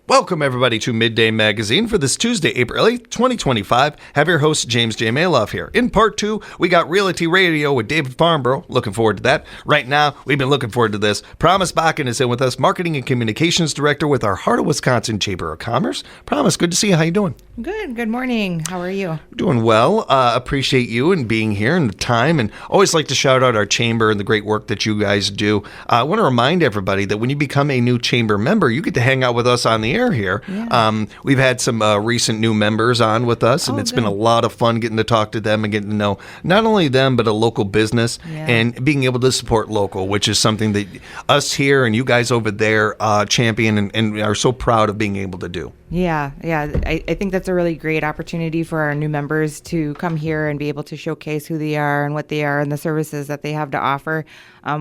Welcome, everybody, to Midday Magazine for this Tuesday, April 8th, 2025. Have your host, James J. Malouf, here. In part two, we got Realty Radio with David Farnborough. Looking forward to that. Right now, we've been looking forward to this. Promise Bakken is in with us, Marketing and Communications Director with our Heart of Wisconsin Chamber of Commerce. Promise, good to see you. How you doing? Good. Good morning. How are you? Doing well. Appreciate you and being here and the time. And always like to shout out our chamber and the great work that you guys do. I want to remind everybody that when you become a new chamber member, you get to hang out with us on the air here. Yeah. We've had some recent new members on with us, and it's been a lot of fun getting to talk to them and getting to know not only them, but a local business and being able to support local, which is something that us here and you guys over there champion and are so proud of being able to do. Yeah. I think that's a really great opportunity for our new members to come here and be able to showcase who they are and what they are and the services that they have to offer.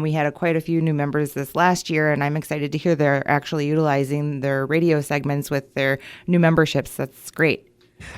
We had quite a few new members this last year, and I'm excited to hear they're actually utilizing their radio segments with their new memberships. That's great.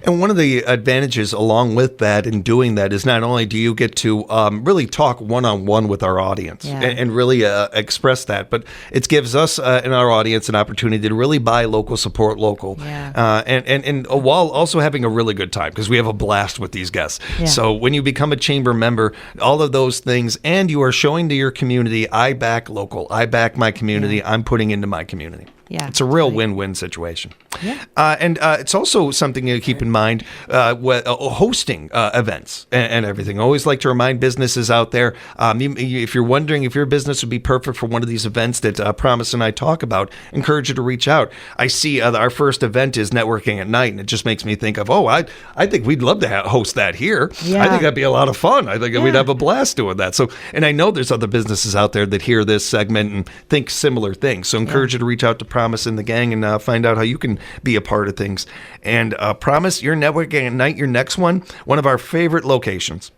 And one of the advantages along with that and doing that is not only do you get to really talk one-on-one with our audience and really express that, but it gives us and our audience an opportunity to really buy local, support local, and while also having a really good time because we have a blast with these guests. Yeah. So when you become a chamber member, all of those things, and you are showing to your community, I back local, I back my community, I'm putting into my community. Yeah, it's a real win-win situation. Yeah. And it's also something to keep in mind hosting events and everything. I always like to remind businesses out there, if you're wondering if your business would be perfect for one of these events that Promise and I talk about, encourage you to reach out. I see our first event is Networking at Night, and it just makes me think of, I think we'd love to host that here. Yeah. I think that'd be a lot of fun. I think we'd have a blast doing that. So, and I know there's other businesses out there that hear this segment and think similar things. So encourage you to reach out to Promise and the gang and find out how you can be a part of things. And Promise, your Networking at Night, your next one of our favorite locations.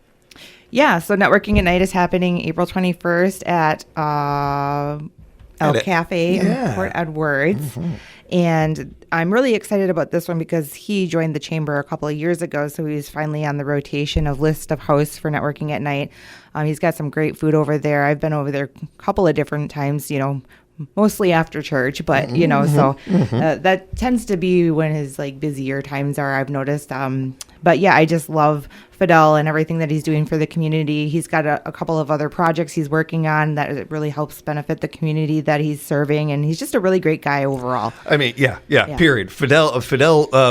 Yeah, so Networking at Night is happening April 21st at El Cafe in Port Edwards. Mm-hmm. And I'm really excited about this one because he joined the chamber a couple of years ago, so he's finally on the rotation of list of hosts for Networking at Night. He's got some great food over there. I've been over there a couple of different times, mostly after church, but that tends to be when his busier times are, I've noticed. But yeah, I just love Fidel and everything that he's doing for the community. He's got a couple of other projects he's working on that really helps benefit the community that he's serving, and he's just a really great guy overall. I mean, yeah. Period. Fidel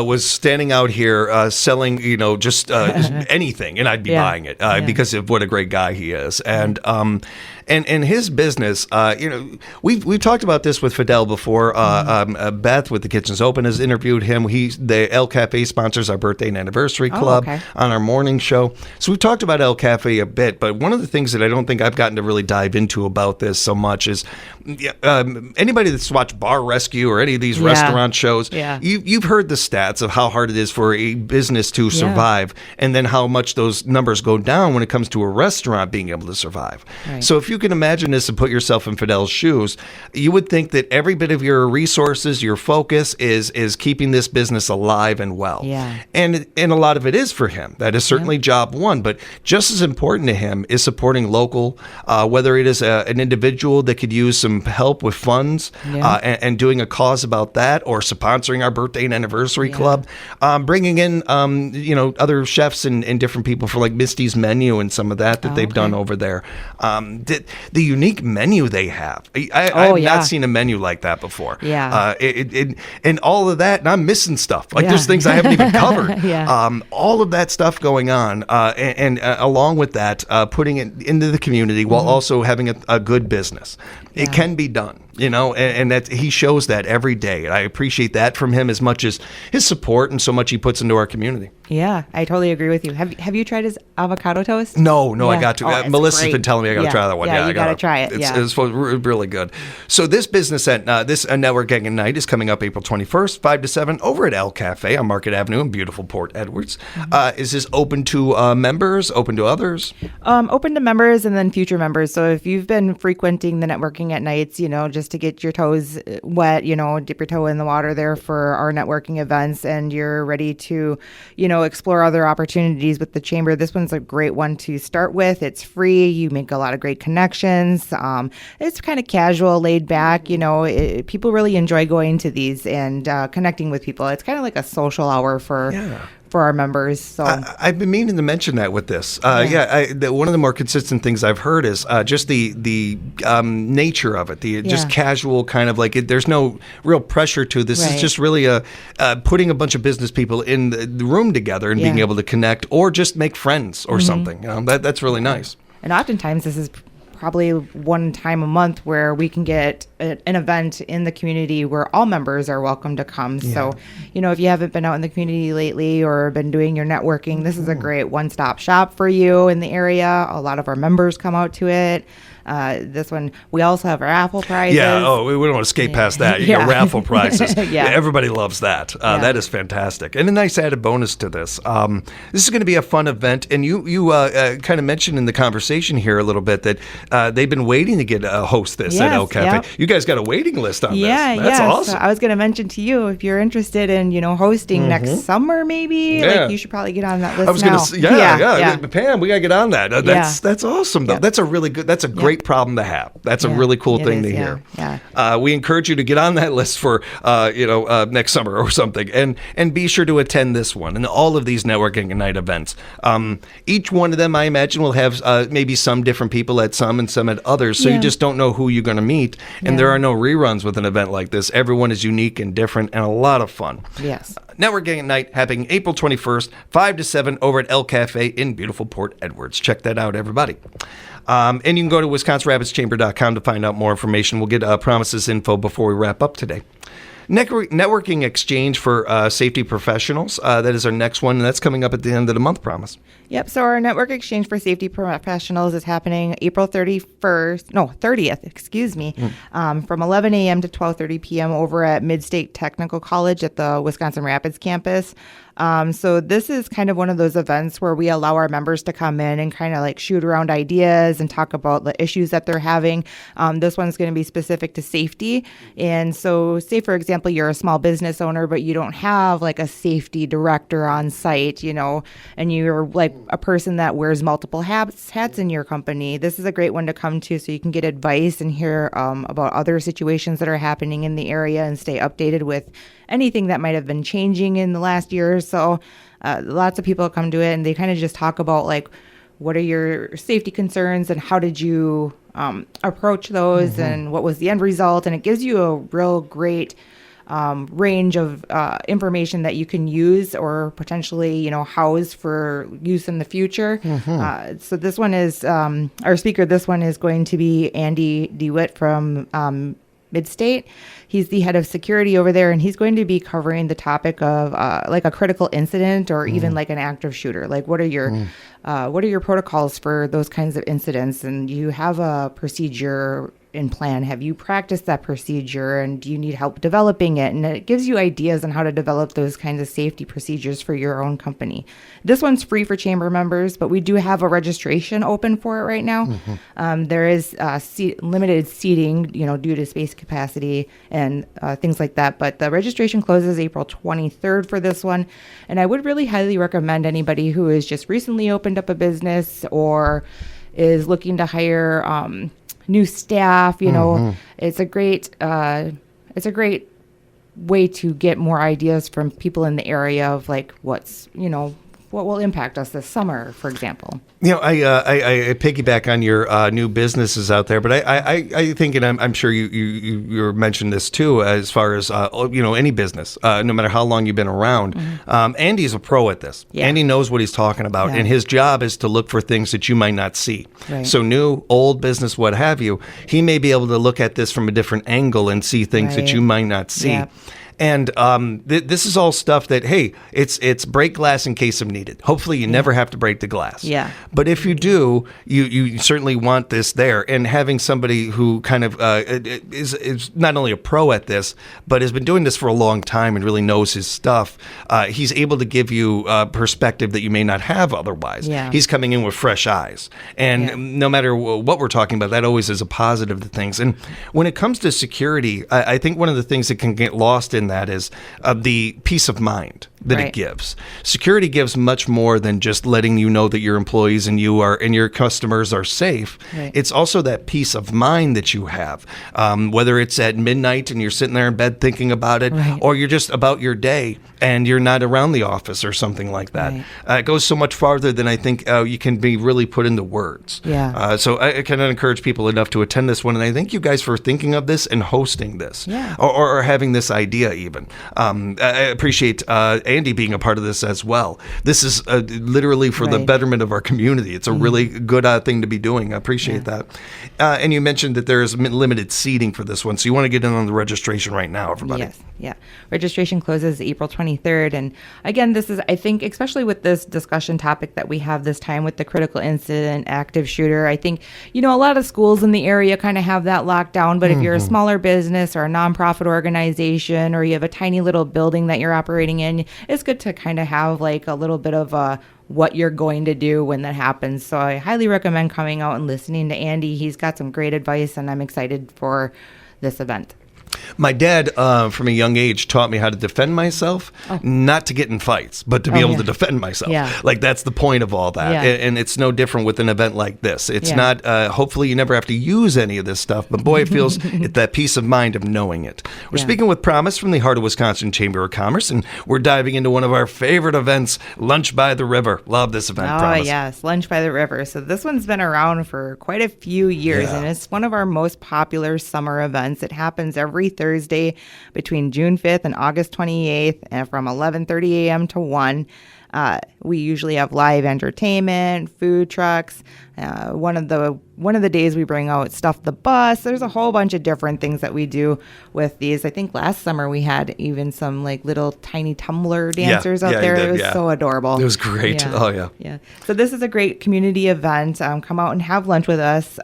was standing out here selling, just anything, and I'd be buying it because of what a great guy he is, and his business. We've talked about this with Fidel before. Beth with the Kitchens Open has interviewed him. The El Cafe sponsors our birthday and anniversary club on our morning show. So we've talked about El Cafe a bit, but one of the things that I don't think I've gotten to really dive into about this so much is anybody that's watched Bar Rescue or any of these restaurant shows, you've heard the stats of how hard it is for a business to survive, and then how much those numbers go down when it comes to a restaurant being able to survive. Right. So if you can imagine this and put yourself in Fidel's shoes, you would think that every bit of your resources, your focus is keeping this business alive and well. Yeah. And a lot of it is for him. That is certainly job one, but just as important to him is supporting local, whether it is an individual that could use some help with funds and doing a cause about that, or sponsoring our birthday and anniversary club, bringing in other chefs and different people for like Misty's Menu and some of that they've done over there. The unique menu they have. I've not seen a menu like that before. Yeah. And all of that, and I'm missing stuff. There's things I haven't even covered. All of that stuff going on, and along with that, putting it into the community while also having a good business. It can be done. And that he shows that every day. And I appreciate that from him as much as his support and so much he puts into our community. Yeah, I totally agree with you. Have you tried his avocado toast? No, I got to. Melissa's been telling me I got to try that one. Yeah, you got to try it. It's really good. So this business at Networking at Night is coming up April 21st, 5 to 7, over at El Cafe on Market Avenue in beautiful Port Edwards. Is this open to members, open to others? Open to members and then future members. So if you've been frequenting the Networking at Nights, just just to get your toes wet, dip your toe in the water there for our networking events, and you're ready to, explore other opportunities with the chamber, this one's a great one to start with. It's free. You make a lot of great connections. It's kind of casual, laid back. People really enjoy going to these and connecting with people. It's kind of like a social hour for our members. So I've been meaning to mention that with this. One of the more consistent things I've heard is just the nature of it, just casual kind of like there's no real pressure to this. It's just really putting a bunch of business people in the room together and being able to connect or just make friends or something. That's really nice. And oftentimes this is probably one time a month where we can get an event in the community where all members are welcome to come. Yeah. So, if you haven't been out in the community lately or been doing your networking, this is a great one-stop shop for you in the area. A lot of our members come out to it. This one, we also have raffle prizes. Yeah, we don't want to skate past that. You got raffle prizes. Everybody loves that. That is fantastic. And a nice added bonus to this. This is going to be a fun event. And you kind of mentioned in the conversation here a little bit that they've been waiting to get host this at El Cafe. Yep. You guys got a waiting list on this. That's awesome. So I was going to mention to you, if you're interested in, hosting next summer maybe, like you should probably get on that list. I was going to say, Pam, we got to get on that. That's awesome, though. That's a great problem to have. That's a really cool thing to hear. We encourage you to get on that list for next summer or something, and be sure to attend this one and all of these networking and night events. Each one of them, I imagine, will have maybe some different people at some and some at others, so you just don't know who you're going to meet, and there are no reruns with an event like this. Everyone is unique and different and a lot of fun. Yes. Networking at Night happening April 21st, 5 to 7 over at El Cafe in beautiful Port Edwards. Check that out, everybody. And you can go to WisconsinRapidsChamber.com to find out more information. We'll get Promise's info before we wrap up today. Networking exchange for safety professionals. That is our next one, and that's coming up at the end of the month, Promise. Yep. So our network exchange for safety professionals is happening April 30th, from 11 a.m. to 12:30 p.m. over at Mid-State Technical College at the Wisconsin Rapids campus. So this is kind of one of those events where we allow our members to come in and kind of like shoot around ideas and talk about the issues that they're having. This one's going to be specific to safety. And so say, for example, you're a small business owner, but you don't have like a safety director on site, and you're like a person that wears multiple hats in your company. This is a great one to come to so you can get advice and hear about other situations that are happening in the area and stay updated with anything that might have been changing in the last year or so. Lots of people come to it and they kind of just talk about like, what are your safety concerns and how did you approach those and what was the end result? And it gives you a real great range of information that you can use or potentially, house for use in the future. So this one is, our speaker, this one is going to be Andy DeWitt from Mid-State. He's the head of security over there, and he's going to be covering the topic of like a critical incident or even like an active shooter. Like what are your protocols for those kinds of incidents? And you have a procedure in plan. Have you practiced that procedure, and do you need help developing it? And it gives you ideas on how to develop those kinds of safety procedures for your own company. This one's free for chamber members, but we do have a registration open for it right now. There is limited seating, due to space capacity and things like that. But the registration closes April 23rd for this one. And I would really highly recommend anybody who has just recently opened up a business or is looking to hire new staff, it's a great way to get more ideas from people in the area of like what will impact us this summer, for example. I piggyback on your new businesses out there, but I think, and I'm sure you mentioned this too, as far as any business, no matter how long you've been around. Andy's a pro at this. Yeah. Andy knows what he's talking about, and his job is to look for things that you might not see. Right. So new, old business, what have you, he may be able to look at this from a different angle and see things that you might not see. Yeah. And this is all stuff that, hey, it's break glass in case of needed. Hopefully you never have to break the glass. Yeah. But if you do, you certainly want this there. And having somebody who kind of is not only a pro at this, but has been doing this for a long time and really knows his stuff, he's able to give you perspective that you may not have otherwise. Yeah. He's coming in with fresh eyes. And no matter what we're talking about, that always is a positive to things. And when it comes to security, I think one of the things that can get lost in that is the peace of mind that it gives. Security gives much more than just letting you know that your employees and your customers are safe. Right. It's also that peace of mind that you have, whether it's at midnight and you're sitting there in bed thinking about it, or you're just about your day and you're not around the office or something like that. It goes so much farther than I think you can be really put into words. So I cannot encourage people enough to attend this one, and I thank you guys for thinking of this and hosting this, or having this idea even. I appreciate Andy being a part of this as well. This is literally for the betterment of our community. It's a really good thing to be doing. I appreciate that. And you mentioned that there is limited seating for this one, so you want to get in on the registration right now, everybody. Yes, yeah. Registration closes April 23rd. And again, this is, I think, especially with this discussion topic that we have this time with the critical incident active shooter, I think, a lot of schools in the area kind of have that locked down. But if you're a smaller business or a nonprofit organization, or you have a tiny little building that you're operating in, it's good to kind of have like a little bit of what you're going to do when that happens. So I highly recommend coming out and listening to Andy. He's got some great advice, and I'm excited for this event. My dad, from a young age, taught me how to defend myself, not to get in fights, but to be able to defend myself. Like, that's the point of all that. And it's no different with an event like this. It's not, hopefully you never have to use any of this stuff, but boy, it feels that peace of mind of knowing it. We're speaking with Promise from the Heart of Wisconsin Chamber of Commerce, and we're diving into one of our favorite events, Lunch by the River. Love this event, Promise. Oh, yes, Lunch by the River. So this one's been around for quite a few years, and it's one of our most popular summer events. It happens every Thursday between June 5th and August 28th, and from 11:30 a.m. to 1. We usually have live entertainment, food trucks. One of the days we bring out Stuff the Bus. There's a whole bunch of different things that we do with these. I think last summer we had even some like little tiny tumbler dancers out there. It was so adorable. It was great. Yeah. So this is a great community event. Come out and have lunch with us.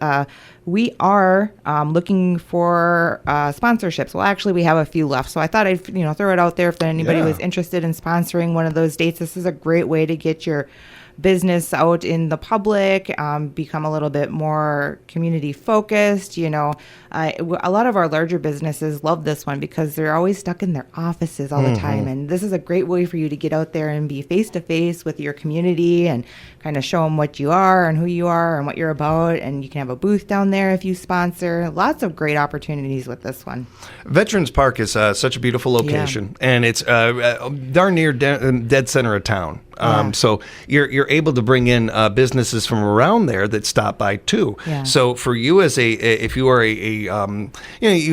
We are looking for sponsorships. Well, actually, we have a few left. So I thought I'd throw it out there if anybody was interested in sponsoring one of those dates. This is a great way to get your business out in the public, become a little bit more community focused. A lot of our larger businesses love this one because they're always stuck in their offices all the time. And this is a great way for you to get out there and be face to face with your community and kind of show them what you are and who you are and what you're about. And you can have a booth down there if you sponsor. Lots of great opportunities with this one. Veterans Park is such a beautiful location, and it's darn near dead center of town. So you're able to bring in businesses from around there that stop by too. So for you as if you are you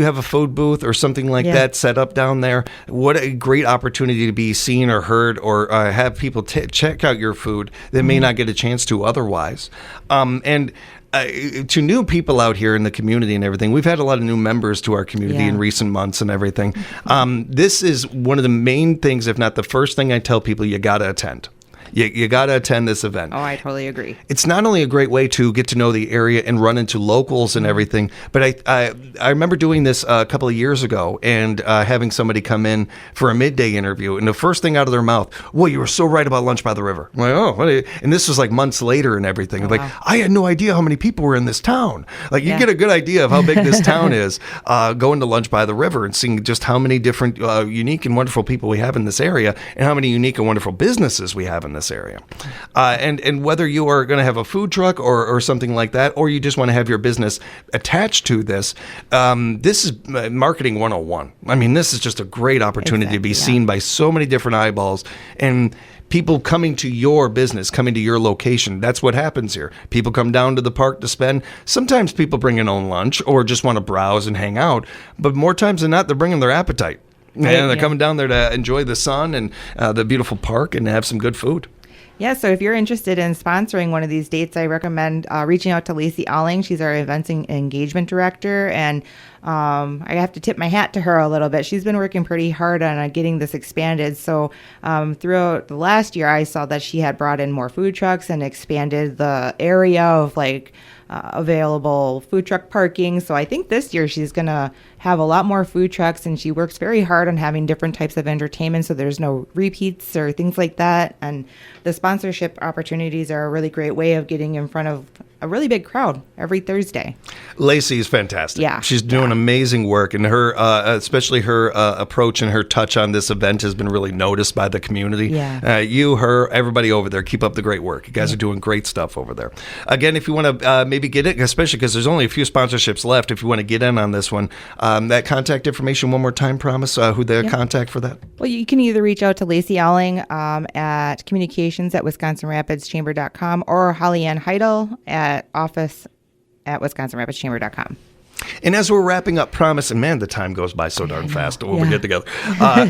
have a food booth or something like that set up down there, what a great opportunity to be seen or heard, or have people check out your food that may not get a chance to otherwise. And to new people out here in the community and everything, we've had a lot of new members to our community in recent months and everything. This is one of the main things, if not the first thing I tell people, you got to attend. You got to attend this event. Oh, I totally agree. It's not only a great way to get to know the area and run into locals and everything, but I remember doing this a couple of years ago and having somebody come in for a midday interview, and the first thing out of their mouth, well, you were so right about Lunch by the River. I'm like, oh, what and this was like months later and everything. Like, I had no idea how many people were in this town. Like, you get a good idea of how big this town is going to Lunch by the River and seeing just how many different unique and wonderful people we have in this area and how many unique and wonderful businesses we have in this area. And whether you are going to have a food truck or something like that, or you just want to have your business attached to this, this is marketing 101. I mean, this is just a great opportunity to be seen by so many different eyeballs and people coming to your business, coming to your location. That's what happens here. People come down to the park to spend. Sometimes people bring in own lunch or just want to browse and hang out. But more times than not, they're bringing their appetite. And they're coming down there to enjoy the sun and the beautiful park and have some good food. Yeah, so if you're interested in sponsoring one of these dates, I recommend reaching out to Lacey Alling. She's our events and engagement director, and I have to tip my hat to her a little bit. She's been working pretty hard on getting this expanded. So throughout the last year, I saw that she had brought in more food trucks and expanded the area of available food truck parking. So I think this year she's going to have a lot more food trucks, and she works very hard on having different types of entertainment so there's no repeats or things like that. And the sponsorship opportunities are a really great way of getting in front of a really big crowd every Thursday. Lacey is fantastic. Yeah. She's doing amazing work, and her, especially her approach and her touch on this event has been really noticed by the community. Yeah. You, her, everybody over there, keep up the great work. You guys are doing great stuff over there. Again, if you want to maybe get it, especially because there's only a few sponsorships left, if you want to get in on this one, that contact information one more time, Promise, who the contact for that? Well, you can either reach out to Lacey Alling at communications@wisconsinrapidschamber.com or Holly Ann Heidel at office@wisconsinrapidschamber.com. And as we're wrapping up Promise, and man, the time goes by so darn fast when we get together.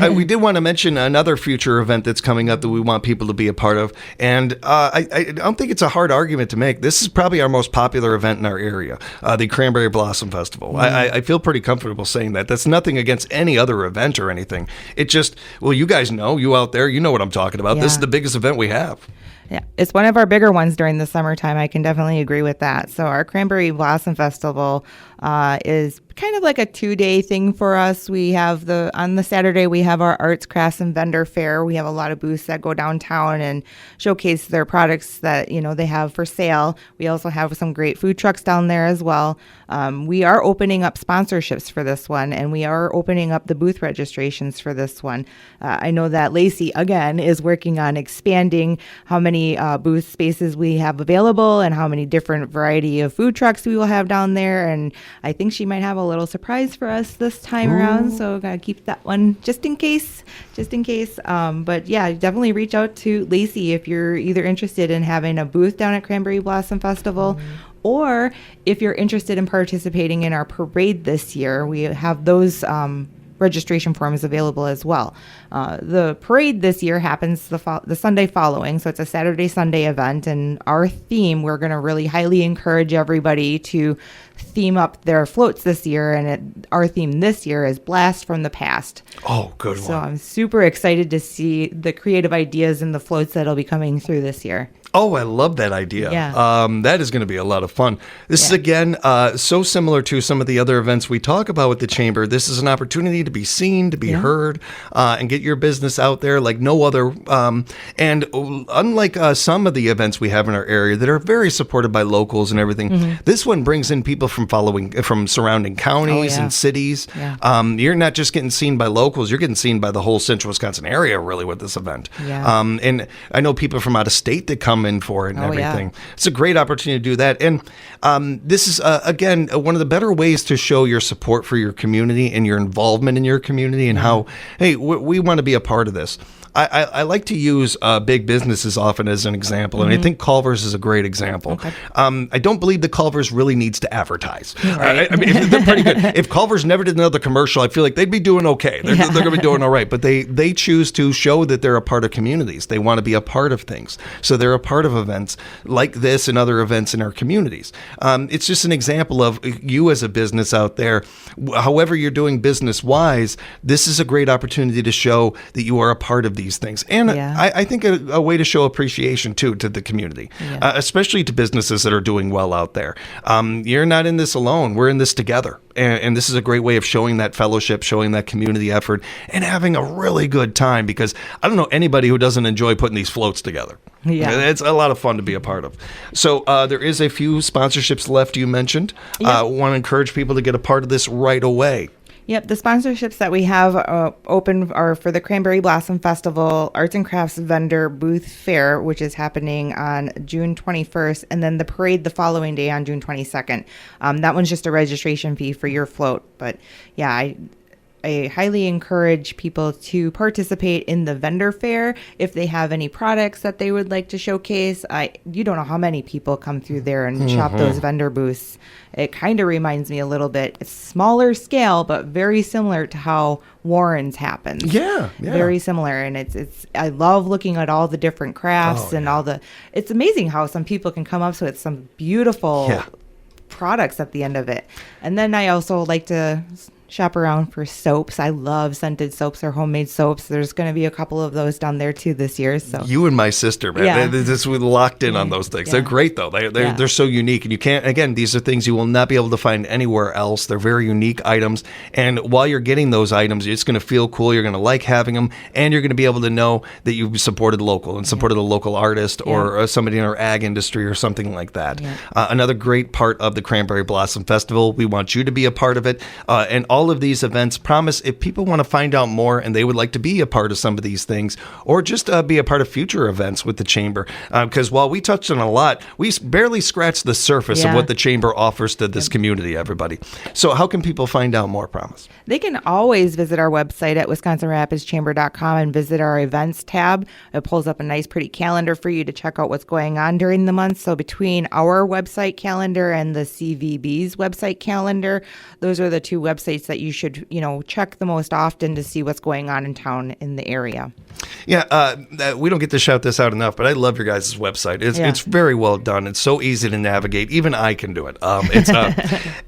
We did want to mention another future event that's coming up that we want people to be a part of. And I don't think it's a hard argument to make. This is probably our most popular event in our area, the Cranberry Blossom Festival. I feel pretty comfortable saying that. That's nothing against any other event or anything. It just, well, you guys know, you out there, you know what I'm talking about. Yeah. This is the biggest event we have. Yeah, it's one of our bigger ones during the summertime. I can definitely agree with that. So our Cranberry Blossom Festival is kind of like a 2-day thing for us. We have on the Saturday, we have our arts, crafts, and vendor fair. We have a lot of booths that go downtown and showcase their products that, they have for sale. We also have some great food trucks down there as well. We are opening up sponsorships for this one, and we are opening up the booth registrations for this one. I know that Lacey, again, is working on expanding how many booth spaces we have available and how many different variety of food trucks we will have down there. And I think she might have a little surprise for us this time around. So gotta keep that one just in case. But yeah, definitely reach out to Lacey if you're either interested in having a booth down at Cranberry Blossom Festival, or if you're interested in participating in our parade this year. We have those registration forms available as well. The parade this year happens the Sunday following, so it's a Saturday-Sunday event, and our theme, we're going to really highly encourage everybody to theme up their floats this year, and our theme this year is Blast from the Past. Oh, good one. So I'm super excited to see the creative ideas in the floats that'll be coming through this year. Oh, I love that idea. Yeah. That is going to be a lot of fun. This is, again, so similar to some of the other events we talk about with the Chamber. This is an opportunity to be seen, to be heard, and get your business out there like no other. And unlike some of the events we have in our area that are very supported by locals and everything, this one brings in people from surrounding counties and cities. Yeah. You're not just getting seen by locals, you're getting seen by the whole central Wisconsin area, really, with this event. Yeah. And I know people from out of state that come in for it and everything. Yeah. It's a great opportunity to do that. And this is, again, one of the better ways to show your support for your community and your involvement in your community and how, hey, we want to be a part of this. I like to use big businesses often as an example, and I think Culver's is a great example. Okay. I don't believe that Culver's really needs to advertise. Right. I mean, they're pretty good. If Culver's never did another commercial, I feel like they'd be doing okay. They're going to be doing all right. But they choose to show that they're a part of communities. They want to be a part of things. So they're a part of events like this and other events in our communities. It's just an example of you as a business out there, however you're doing business-wise, this is a great opportunity to show that you are a part of these things. And I think a way to show appreciation, too, to the community, especially to businesses that are doing well out there. You're not in this alone. We're in this together. And this is a great way of showing that fellowship, showing that community effort, and having a really good time, because I don't know anybody who doesn't enjoy putting these floats together. Yeah. It's a lot of fun to be a part of. So there is a few sponsorships left you mentioned. Want to encourage people to get a part of this right away. Yep, the sponsorships that we have open are for the Cranberry Blossom Festival, Arts and Crafts Vendor Booth Fair, which is happening on June 21st, and then the parade the following day on June 22nd. That one's just a registration fee for your float. But yeah, I highly encourage people to participate in the vendor fair if they have any products that they would like to showcase. You don't know how many people come through there and shop those vendor booths. It kind of reminds me a little bit. It's smaller scale, but very similar to how Warren's happens. Yeah. Very similar. And it's I love looking at all the different crafts and all it's amazing how some people can come up with some beautiful products at the end of it. And then I also like to shop around for soaps. I love scented soaps or homemade soaps. There's going to be a couple of those down there too this year. So you and my sister, man, we're locked in on those things. They're great though. They're so unique, and you can't. Again, these are things you will not be able to find anywhere else. They're very unique items, and while you're getting those items, it's going to feel cool. You're going to like having them, and you're going to be able to know that you supported local and supported a local artist or somebody in our ag industry or something like that. Yeah. Another great part of the Cranberry Blossom Festival. We want you to be a part of it, and all of these events. Promise, if people want to find out more and they would like to be a part of some of these things, or just be a part of future events with the Chamber, because while we touched on a lot, we barely scratched the surface of what the Chamber offers to this community, everybody. So how can people find out more, Promise? They can always visit our website at wisconsinrapidschamber.com and visit our events tab. It pulls up a nice, pretty calendar for you to check out what's going on during the month. So between our website calendar and the CVB's website calendar, those are the two websites that you should, check the most often to see what's going on in town in the area. Yeah, we don't get to shout this out enough, but I love your guys' website. It's very well done. It's so easy to navigate. Even I can do it.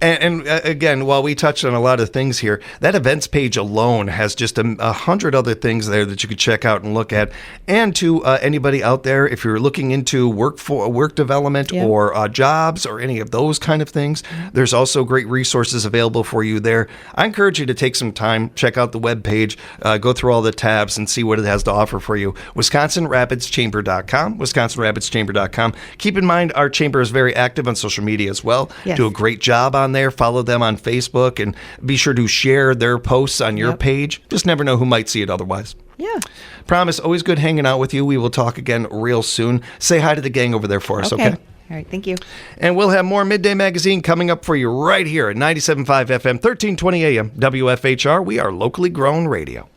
And again, while we touched on a lot of things here, that events page alone has just 100 other things there that you could check out and look at. And to anybody out there, if you're looking into work development or jobs or any of those kind of things, there's also great resources available for you there. I encourage you to take some time, check out the webpage, go through all the tabs and see what it has to offer for you. WisconsinRapidsChamber.com, WisconsinRapidsChamber.com. Keep in mind, our chamber is very active on social media as well. Yes. Do a great job on there. Follow them on Facebook and be sure to share their posts on your page. Just never know who might see it otherwise. Yeah. Promise, always good hanging out with you. We will talk again real soon. Say hi to the gang over there for us, okay? All right, thank you. And we'll have more Midday Magazine coming up for you right here at 97.5 FM, 1320 AM, WFHR. We are locally grown radio.